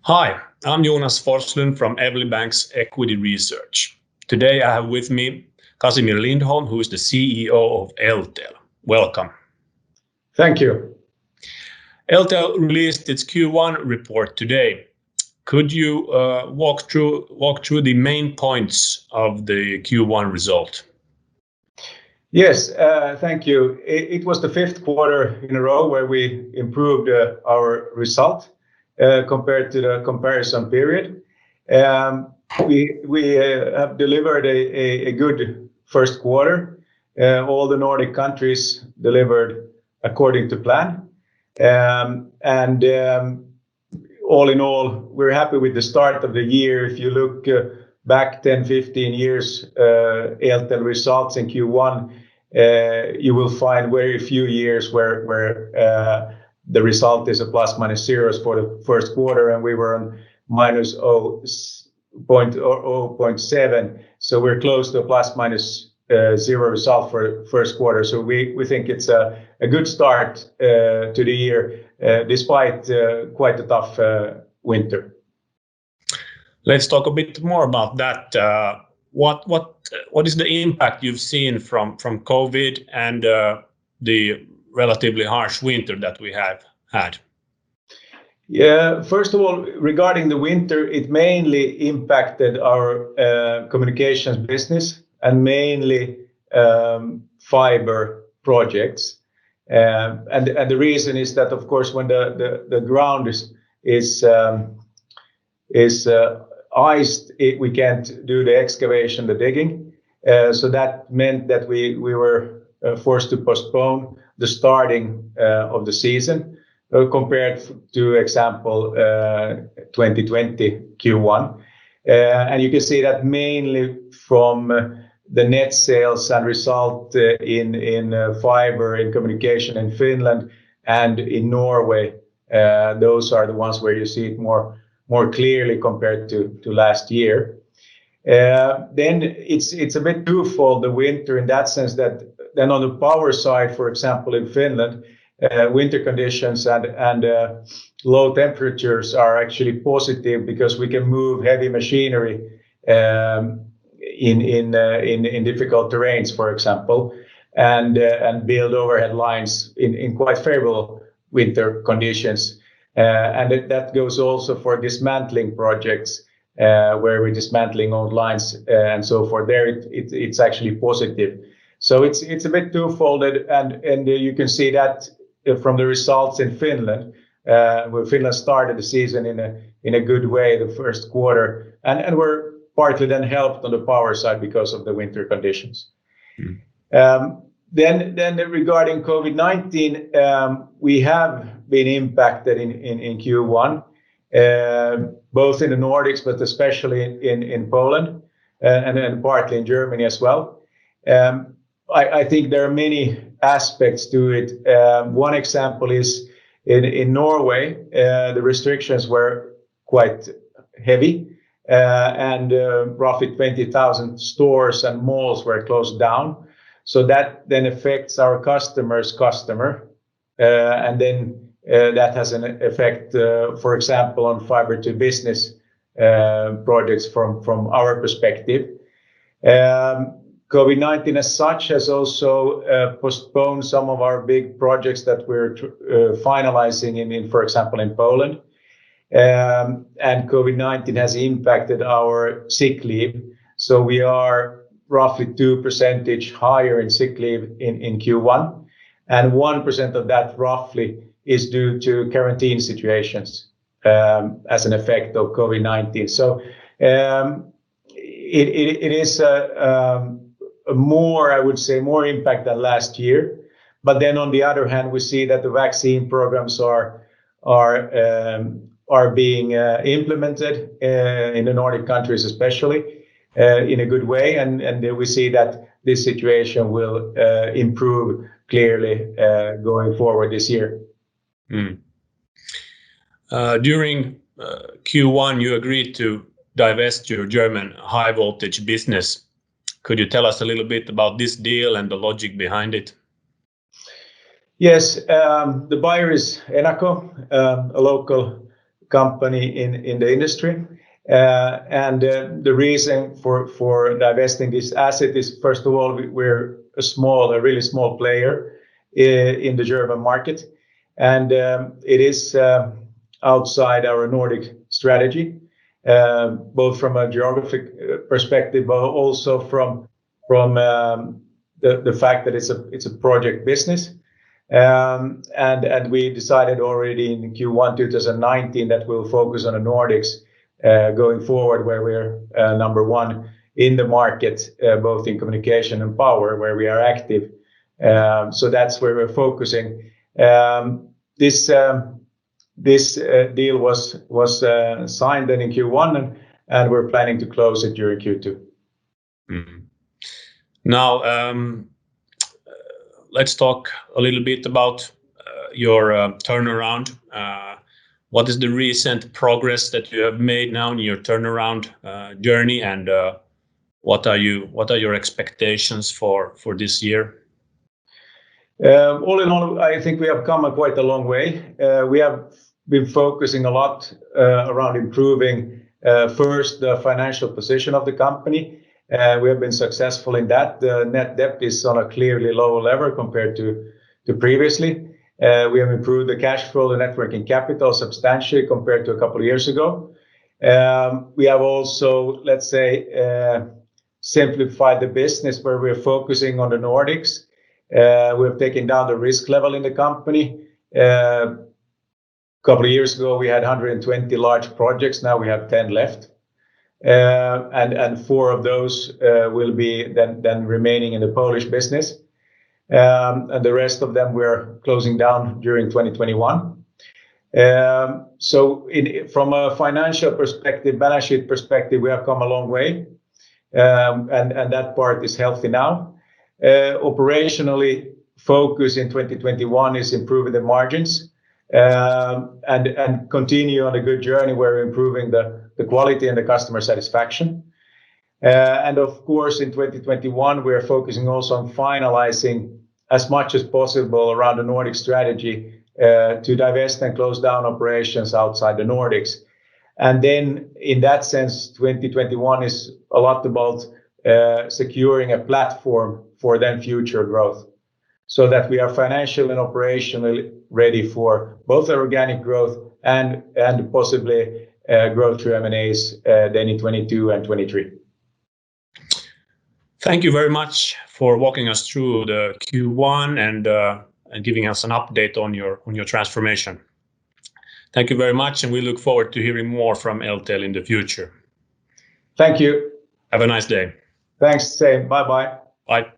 Hi, I'm Jonas Forslund from EVLI Bank's Equity Research. Today I have with me Casimir Lindholm, who is the CEO of Eltel. Welcome. Thank you. Eltel released its Q1 report today. Could you walk through the main points of the Q1 result? Yes, thank you. It was the fifth quarter in a row where we improved our result compared to the comparison period. We have delivered a good first quarter. All the Nordic countries delivered according to plan. All in all, we're happy with the start of the year. If you look back 10, 15 years, Eltel results in Q1, you will find very few years where the result is a plus minus zeros for the first quarter, and we were on minus 0.7. So we're close to a plus minus zero result for first quarter. So we think it's a good start to the year, despite quite a tough winter. Let's talk a bit more about that. What is the impact you've seen from COVID and the relatively harsh winter that we have had? Yeah, first of all, regarding the winter, it mainly impacted our communications business and mainly fiber projects. And the reason is that, of course, when the ground is iced, we can't do the excavation, the digging. So that meant that we were forced to postpone the starting of the season compared to example 2020 Q1. And you can see that mainly from the net sales and result in fiber in communication in Finland and in Norway. Those are the ones where you see it more clearly compared to last year. Then it's a bit twofold, the winter, in that sense that then on the power side, for example, in Finland, winter conditions and low temperatures are actually positive because we can move heavy machinery in difficult terrains, for example, and build overhead lines in quite favorable winter conditions. And that goes also for dismantling projects where we're dismantling old lines and so forth. There it's actually positive. So it's a bit twofolded, and you can see that from the results in Finland, where Finland started the season in a good way, the first quarter, and we're partly then helped on the power side because of the winter conditions. Then regarding COVID-19, we have been impacted in Q1, both in the Nordics, but especially in Poland and partly in Germany as well. I think there are many aspects to it. One example is in Norway, the restrictions were quite heavy, and roughly 20,000 stores and malls were closed down. So that then affects our customer's customer, and then that has an effect, for example, on fiber to business projects from our perspective. COVID-19 as such has also postponed some of our big projects that we're finalizing in, for example, in Poland. And COVID-19 has impacted our sick leave. So we are roughly 2% higher in sick leave in Q1. And 1% of that roughly is due to quarantine situations as an effect of COVID-19. So it is more, I would say, more impact than last year. But then on the other hand, we see that the vaccine programs are being implemented in the Nordic countries, especially in a good way, and we see that this situation will improve clearly going forward this year. During Q1, you agreed to divest your German high voltage business. Could you tell us a little bit about this deal and the logic behind it? Yes, the buyer is Enaco, a local company in the industry. The reason for divesting this asset is, first of all, we're a really small player in the German market, and it is outside our Nordic strategy, both from a geographic perspective, but also from the fact that it's a project business. And we decided already in Q1 2019 that we'll focus on the Nordics going forward, where we're number one in the market, both in communication and power, where we are active. So that's where we're focusing. This deal was signed then in Q1, and we're planning to close it during Q2. Mm-hmm. Now, let's talk a little bit about your turnaround. What is the recent progress that you have made now in your turnaround journey, and what are your expectations for this year? All in all, I think we have come quite a long way. We have been focusing a lot around improving first the financial position of the company. We have been successful in that. The net debt is on a clearly lower level compared to previously. We have improved the cash flow, the net working capital substantially compared to a couple of years ago. We have also, let's say, simplified the business where we're focusing on the Nordics. We have taken down the risk level in the company. A couple of years ago, we had 120 large projects. Now we have 10 left. And 4 of those will be then remaining in the Polish business. And the rest of them we're closing down during 2021. So from a financial perspective, balance sheet perspective, we have come a long way. And that part is healthy now. Operationally, focus in 2021 is improving the margins and continue on a good journey where we're improving the quality and the customer satisfaction. And of course, in 2021, we are focusing also on finalizing as much as possible around the Nordic strategy to divest and close down operations outside the Nordics. And then in that sense, 2021 is a lot about securing a platform for then future growth, so that we are financially and operationally ready for both organic growth and possibly growth through M&As then in 22 and 23. Thank you very much for walking us through the Q1 and giving us an update on your transformation. Thank you very much, and we look forward to hearing more from Eltel in the future. Thank you. Have a nice day. Thanks, same. Bye-bye. Bye.